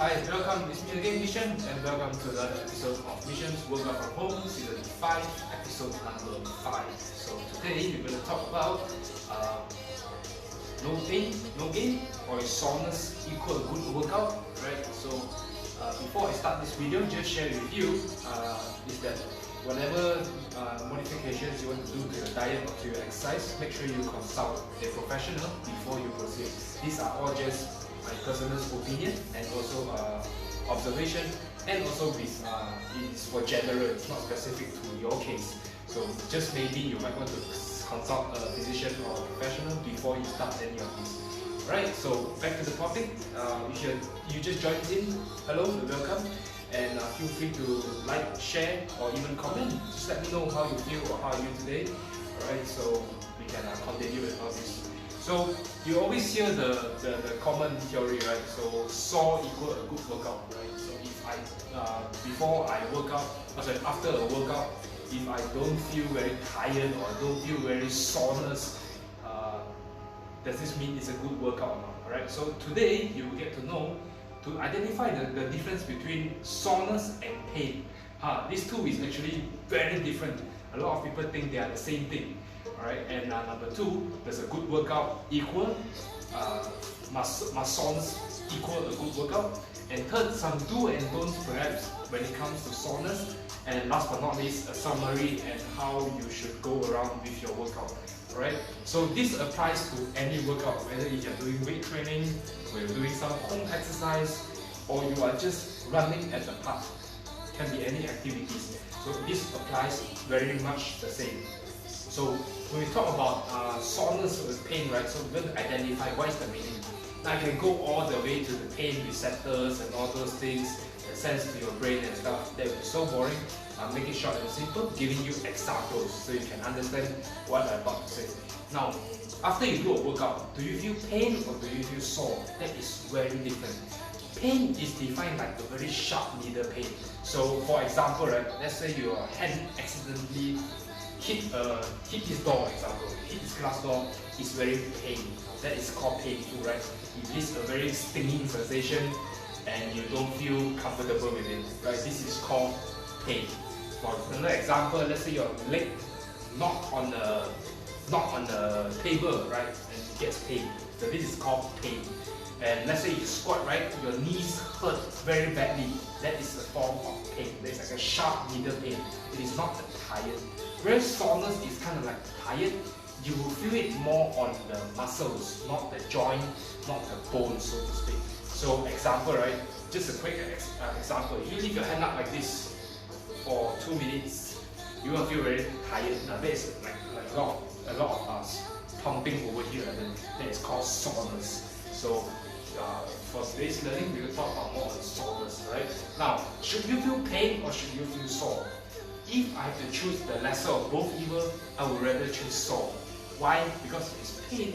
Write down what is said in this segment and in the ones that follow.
Hi, welcome. It's me again, Mission, and welcome to another episode of Mission's Workout from Home, Season 5, Episode number 5. So today we're going to talk about no pain, no gain, or is soreness equal a good workout, right? So before I start this video, just share with you is that whatever modifications you want to do to your diet or to your exercise, make sure you consult a professional before you proceed. These are all just my personal opinion and also observation, and also with it's for general, it's not specific to your case. So just maybe you might want to consult a physician or a professional before you start any of this. Right, so back to the topic. If you just joined in, hello, welcome, and feel free to like, share, or even comment. Just let me know how you feel or how are you today. Alright, so we can continue with all this. So you always hear the common theory, right? So sore equal a good workout, right? So if I before I work out, after a workout, if I don't feel very tired or don't feel very soreness, does this mean it's a good workout or not? Alright, so today you will get to know to identify the difference between soreness and pain. These two is actually very different. A lot of people think they are the same thing. Alright, and number two, does a good workout equal must soreness equal a good workout? And third, some do and don'ts perhaps when it comes to soreness. And last but not least, a summary and how you should go around with your workout. Alright, so this applies to any workout, whether if you're doing weight training, or you're doing some home exercise, or you are just running at the park. Can be any activities. So this applies very much the same. So when we talk about soreness or pain, right? So we're going to identify what is the meaning. Now I can go all the way to the pain receptors and all those things that sense to your brain and stuff. That would be so boring. I'll make it short and simple, giving you examples so you can understand what I'm about to say. Now, after you do a workout, do you feel pain or do you feel sore? That is very different. Pain is defined like a very sharp needle pain. So for example, right, let's say your hand accidentally hit this door, example, hit this glass door, is very pain. That is called painful, right? It is a very stinging sensation and you don't feel comfortable with it, right? This is called pain. For another example, let's say your leg knock on the table, right, and it gets pain. So this is called pain. And let's say you squat, right, your knees hurt very badly. That is a form of pain. That is like a sharp needle pain. It is not tired. Whereas soreness is kind of like tired. You will feel it more on the muscles, not the joint, not the bone, so to speak. So example, right, just a quick example. If you leave your hand up like this for 2 minutes, you will feel very tired. Now that is like a lot of us pumping over here, and that is called soreness. So for today's learning, we will talk about more on soreness, right? Now, should you feel pain or should you feel sore? If I have to choose the lesser of both evil, I would rather choose sore. Why? Because it's pain.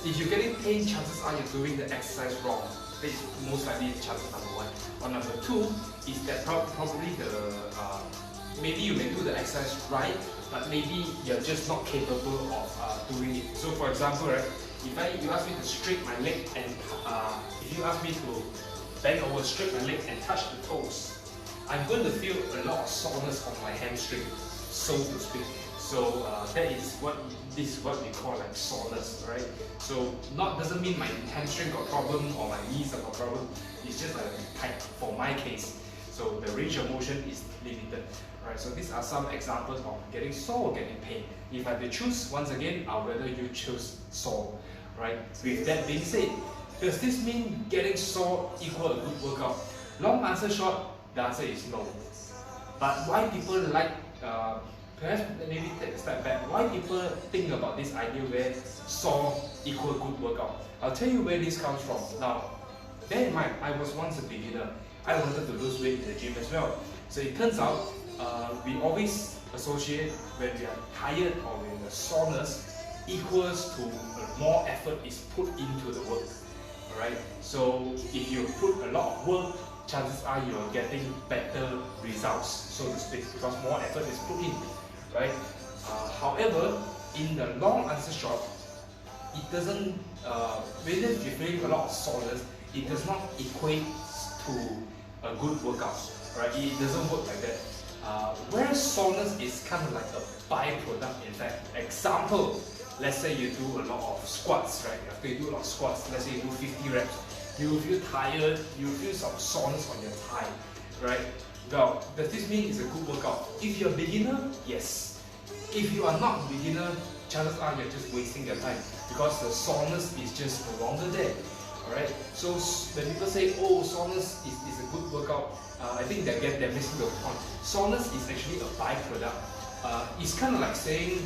If you're getting pain, chances are you're doing the exercise wrong. That is most likely chances number one. Or number two is that probably maybe you may do the exercise right, but maybe you're just not capable of doing it. So for example, right, if you ask me to straight my leg and if you ask me to bend over, straight my leg and touch the toes, I'm going to feel a lot of soreness on my hamstring, so to speak. So this is what we call like soreness, right? So doesn't mean my hamstring got problem or my knees have got problem. It's just like tight for my case. So the range of motion is limited, right? So these are some examples of getting sore or getting pain. If I have to choose, once again, I'd rather you choose sore, right? With that being said, does this mean getting sore equal a good workout? Long answer short, the answer is no. But why people like, perhaps maybe take a step back, why people think about this idea where sore equal good workout? I'll tell you where this comes from. Now, bear in mind, I was once a beginner. I wanted to lose weight in the gym as well. So it turns out, we always associate when we are tired or when the soreness equals to more effort is put into the work. Alright? So if you put a lot of work, chances are you're getting better results, so to speak, because more effort is put in, right? However, in the long answer short, it doesn't, whether you're feeling a lot of soreness, it does not equate to a good workout, right? It doesn't work like that. Whereas soreness is kind of like a byproduct. In fact, example, let's say you do a lot of squats, right? After you do a lot of squats, let's say you do 50 reps, you will feel tired, you will feel some soreness on your thigh, right? Well, does this mean it's a good workout? If you're a beginner, yes. If you are not a beginner, chances are you're just wasting your time because the soreness is just no longer there. Alright, so when people say, oh, soreness is a good workout, I think they're missing the point. Soreness is actually a byproduct. It's kind of like saying,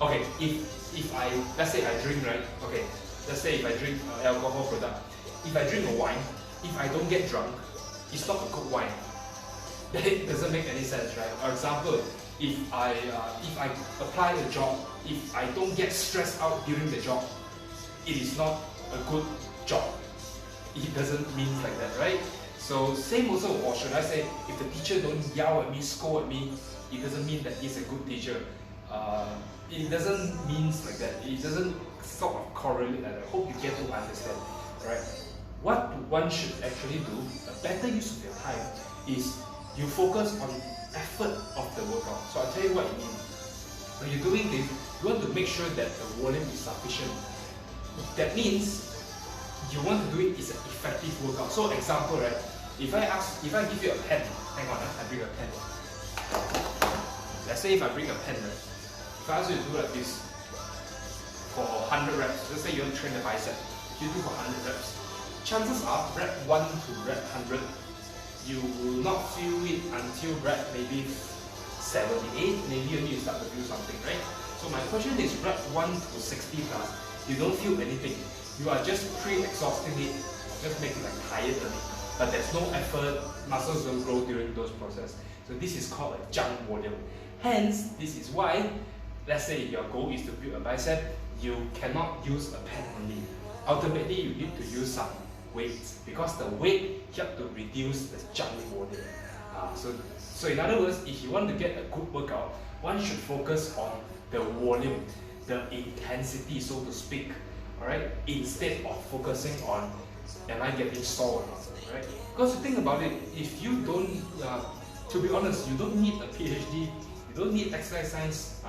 okay, if let's say I drink, right? Okay, let's say if I drink alcohol product, if I drink a wine, if I don't get drunk, it's not a good wine. That doesn't make any sense, right? For example, if I apply a job, if I don't get stressed out during the job, it is not a good job. It doesn't mean like that, right? So same also, or should I say, if the teacher don't yell at me, scold at me, it doesn't mean that he's a good teacher. It doesn't mean like that. It doesn't sort of correlate like that. I hope you get to understand, right? What one should actually do, a better use of your time, is you focus on effort of the workout. So I'll tell you what you mean. When you're doing this, you want to make sure that the volume is sufficient. That means you want to do it is an effective workout. So example, right? If I give you a pen, hang on, I bring a pen. Let's say if I bring a pen, right? If I ask you to do like this for 100 reps, let's say you want to train the bicep, you do for 100 reps. Chances are rep 1 to rep 100, you will not feel it until rep maybe 78, maybe you start to feel something, right? So my question is rep 1 to 60 plus. You don't feel anything. You are just pre-exhausting it, just make it like tired on it. But there's no effort, muscles don't grow during those processes. So this is called a junk volume. Hence, this is why, let's say your goal is to build a bicep, you cannot use a pen only. Ultimately, you need to use some weights because the weight helps to reduce the junk volume. So in other words, if you want to get a good workout, one should focus on the volume, the intensity, so to speak, alright, instead of focusing on am I getting sore or not, right? Because you think about it, if you don't, to be honest, you don't need a PhD, you don't need exercise science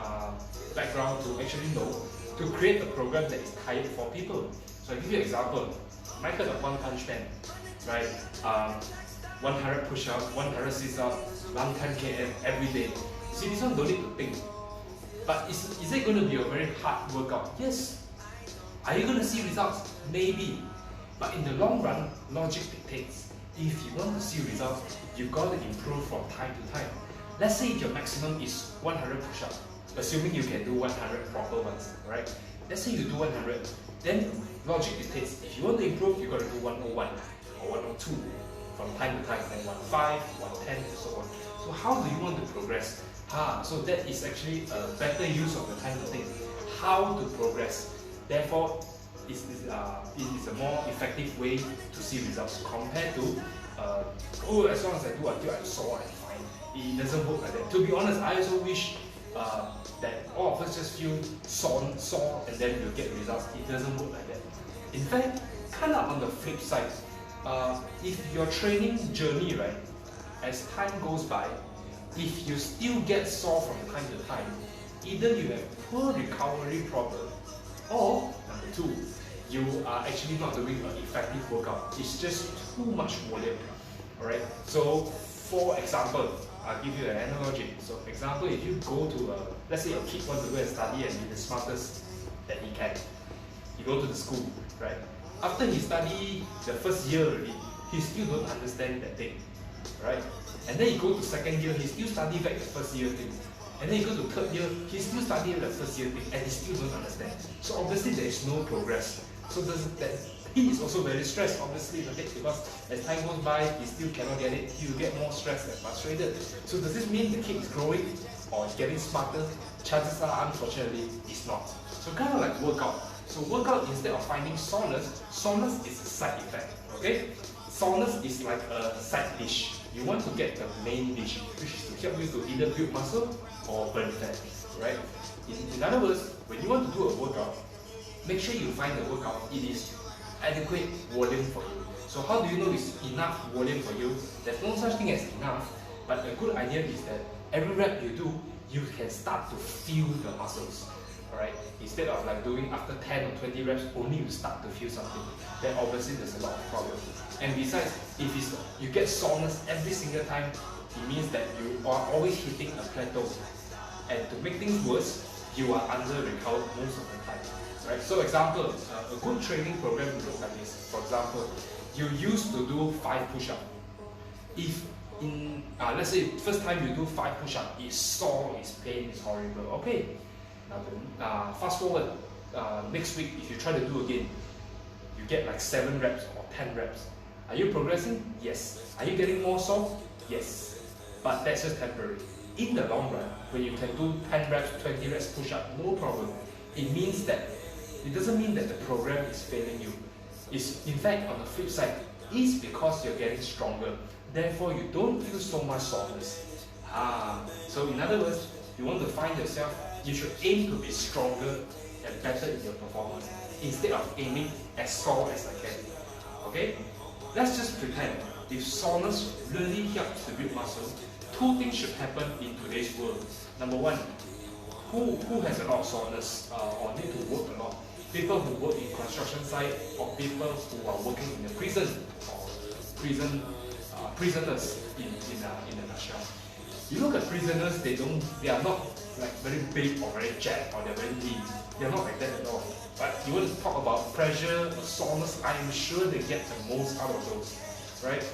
background to actually know to create a program that is tired for people. So I give you an example. Michael the One Punch Man, right? 100 push-ups, 100 sit-ups, run 10 km every day. See, this one don't need to think. But is it going to be a very hard workout? Yes. Are you going to see results? Maybe. But in the long run, logic dictates. If you want to see results, you've got to improve from time to time. Let's say your maximum is 100 push-ups, assuming you can do 100 proper ones, right? Let's say you do 100, then logic dictates. If you want to improve, you've got to do 101 or 102 from time to time, and 105, 110, and so on. So how do you want to progress? So that is actually a better use of the time to think how to progress. Therefore, it is a more effective way to see results compared to oh, as long as I do until I'm sore, I'm fine. It doesn't work like that. To be honest, I also wish that all of us just feel sore and then we'll get results. It doesn't work like that. In fact, kind of on the flip side, if your training journey, right, as time goes by, if you still get sore from time to time, either you have poor recovery problem, or number two, you are actually not doing an effective workout. It's just too much volume. Alright. So for example, I'll give you an analogy. So example, if you go to let's say a kid wants to go and study and be the smartest that he can. You go to the school, right? After he study the first year already, he still don't understand that thing, right? And then you go to second year, he still study back the first year thing. And then you go to third year, he still study the first year thing, and he still don't understand. So obviously there is no progress. So he is also very stressed, obviously, okay? Because as time goes by, he still cannot get it. He will get more stressed and frustrated. So does this mean the kid is growing or is getting smarter? Chances are, unfortunately, it's not. So kind of like workout. So workout, instead of finding soreness, soreness is a side effect, okay? Soreness is like a side dish. You want to get the main dish, which is to help you to either build muscle or burn fat, right? In other words, when you want to do a workout, make sure you find a workout. It is adequate volume for you. So how do you know it's enough volume for you? There's no such thing as enough, but a good idea is that every rep you do, you can start to feel the muscles. Alright, instead of like doing after 10 or 20 reps, only you start to feel something, then obviously there's a lot of problem. And besides, if you get soreness every single time, it means that you are always hitting a plateau. And to make things worse, you are under-recovered most of the time. Right? So example, a good training program will look like this. For example, you used to do 5 push-ups. If in, let's say, first time you do 5 push-ups, it's sore, it's pain, it's horrible. Okay. Now, fast forward, next week, if you try to do again, you get like 7 reps or 10 reps. Are you progressing? Yes. Are you getting more sore? Yes. But that's just temporary. In the long run, when you can do 10 reps, 20 reps push-up, no problem. It doesn't mean that the program is failing you. It's, in fact, on the flip side, it's because you're getting stronger. Therefore, you don't feel so much soreness. So in other words, you want to find yourself, you should aim to be stronger and better in your performance instead of aiming as sore as I can. Okay? Let's just pretend if soreness really helps to build muscle, 2 things should happen in today's world. Number 1, who has a lot of soreness or need to work a lot? People who work in construction site or people who are working in a prison or prisoners in a nutshell. You look at prisoners, they are not like very big or very jacked or they're very lean. They're not like that at all. But you want to talk about pressure or soreness, I am sure they get the most out of those, right?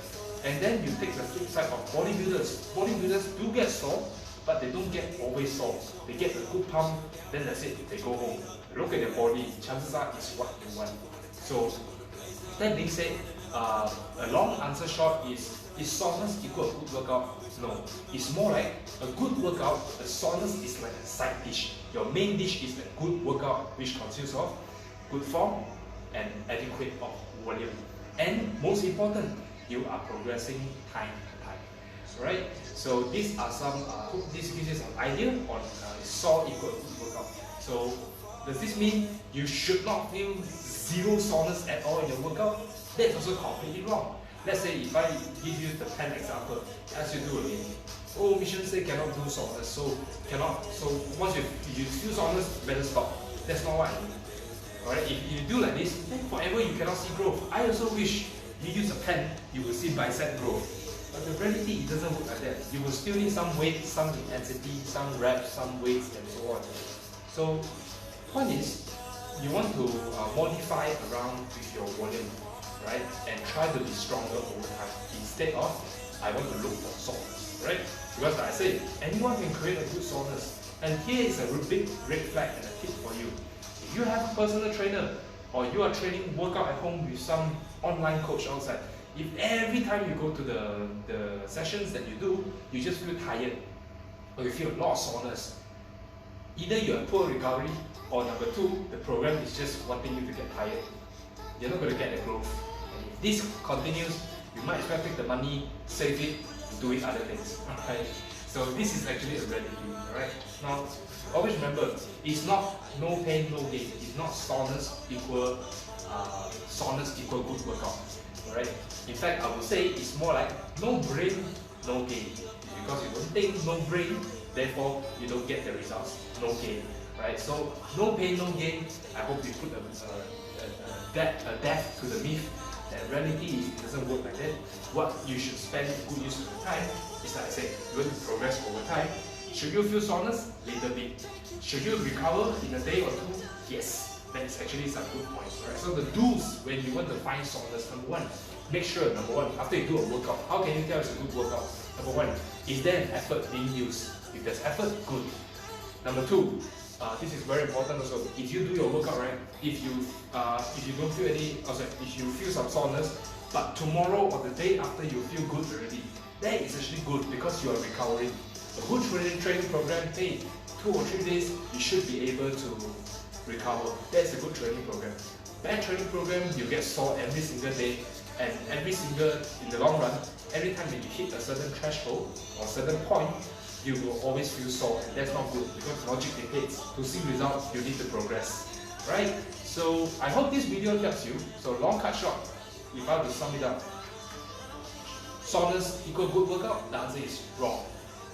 And then you take the flip side of bodybuilders. Bodybuilders do get sore, but they don't get always sore. They get a good pump, then that's it, they go home. Look at their body, chances are it's what you want. So, that being said, a long answer short is soreness equal a good workout? No. It's more like a good workout, the soreness is like a side dish. Your main dish is a good workout, which consists of good form and adequate of volume. And most important, you are progressing time to time. Right? So these are some, this gives you some idea on sore equal good workout. So does this mean you should not feel zero soreness at all in your workout? That's also completely wrong. Let's say if I give you the 10 example, as you do again. Oh, mission say cannot do soreness, so cannot. So once you feel soreness, better stop. That's not what I mean. Alright, if you do like this, then forever you cannot see growth. I also wish you use a pen, you will see bicep growth. But the reality, it doesn't work like that. You will still need some weight, some intensity, some reps, some weights, and so on. So, point is, you want to modify around with your volume, right? And try to be stronger over time instead of I want to look for soreness, right? Because like I say, anyone can create a good soreness. And here is a big red flag and a tip for you. If you have a personal trainer or you are training workout at home with some online coach outside, if every time you go to the sessions that you do, you just feel tired or you feel a lot of soreness, either you have poor recovery or number 2, the program is just wanting you to get tired. You're not going to get the growth. And if this continues, you might as well take the money, save it, doing other things. Okay? So this is actually a reality. Alright? Now, always remember, it's not no pain, no gain. It's not soreness equal good workout. Alright? In fact, I would say it's more like no brain, no gain. Because you don't think, no brain, therefore you don't get the results. No gain. Right? So no pain, no gain. I hope you put a death to the myth. The reality is it doesn't work like that. What you should spend good use of the time is, like I said, you want to progress over time. Should you feel soreness? Little bit. Should you recover in a day or 2? Yes. That is actually some good points. Right? So the do's when you want to find soreness, number 1, make sure, number 1, after you do a workout, how can you tell it's a good workout? Number 1, is there an effort being used? If there's effort, good. Number 2, this is very important also. If you do your workout, right, if you don't feel any, if you feel some soreness, but tomorrow or the day after you feel good already, that is actually good because you are recovering. A good training program, hey, 2 or 3 days, you should be able to recover. That's a good training program. Bad training program, you get sore every single day, and in the long run, every time that you hit a certain threshold or certain point, you will always feel sore, and that's not good because logic dictates to see results, you need to progress. right? So I hope this video helps you. So long cut short, if I were to sum it up, soreness equal good workout? The answer is wrong.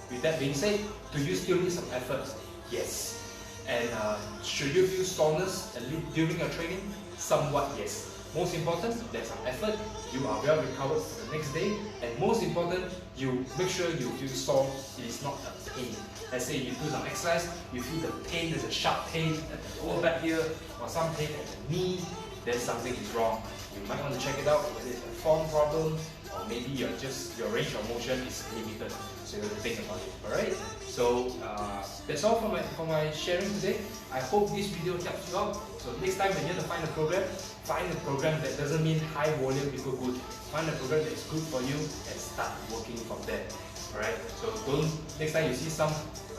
With that being said, do you still need some effort? Yes. And should you feel soreness during your training? Somewhat yes. Most important, there's some effort, you are well recovered for the next day, and most important, you make sure you feel sore, it is not a pain. Let's say you do some exercise, you feel the pain, there's a sharp pain at the lower back here, or some pain at the knee, then something is wrong. You might want to check it out, whether it's a form problem, or maybe your range of motion is limited. So you have to think about it. Alright? So that's all for my sharing today. I hope this video helps you out. So next time when you have to find a program that doesn't mean high volume equal good. Find a program that is good for you and start working from there. Alright? So next time you see some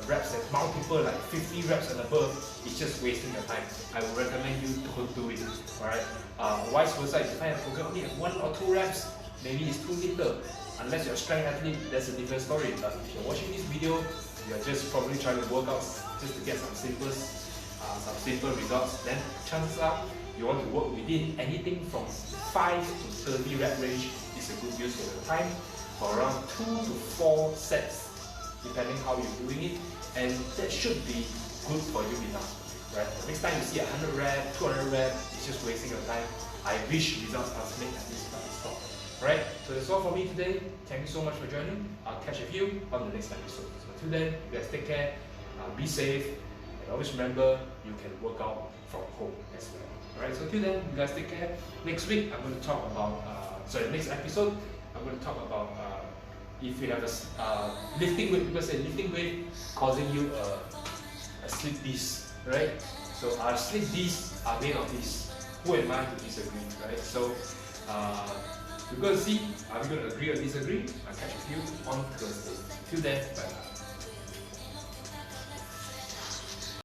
reps that multiple like 50 reps and above, it's just wasting your time. I would recommend you don't do it. Alright? Vice versa, if you find a program only at 1 or 2 reps, maybe it's too little. Unless you're a strength athlete, that's a different story. But if you're watching this video, you're just probably trying to work out just to get some simple results, then chances are you want to work within anything from 5 to 30 rep range is a good use of your time for around 2 to 4 sets, depending how you're doing it, and that should be good for you enough. Right? Next time you see 100 rep, 200 rep, it's just wasting your time. I wish results translate at this point. Right, so that's all for me today. Thank you so much for joining. I'll catch you on the next episode. So until then, you guys take care, be safe, and always remember you can work out from home as well. Alright, so until then, you guys take care. Next week, I'm going to talk about, next episode, I'm going to talk about if you have a lifting weight, because lifting weight causing you a slip disc, right? So our slip discs are made of this. Who am I to disagree, right? So, we're going to see, are we going to agree or disagree? I'll catch you on Thursday. Till then, bye.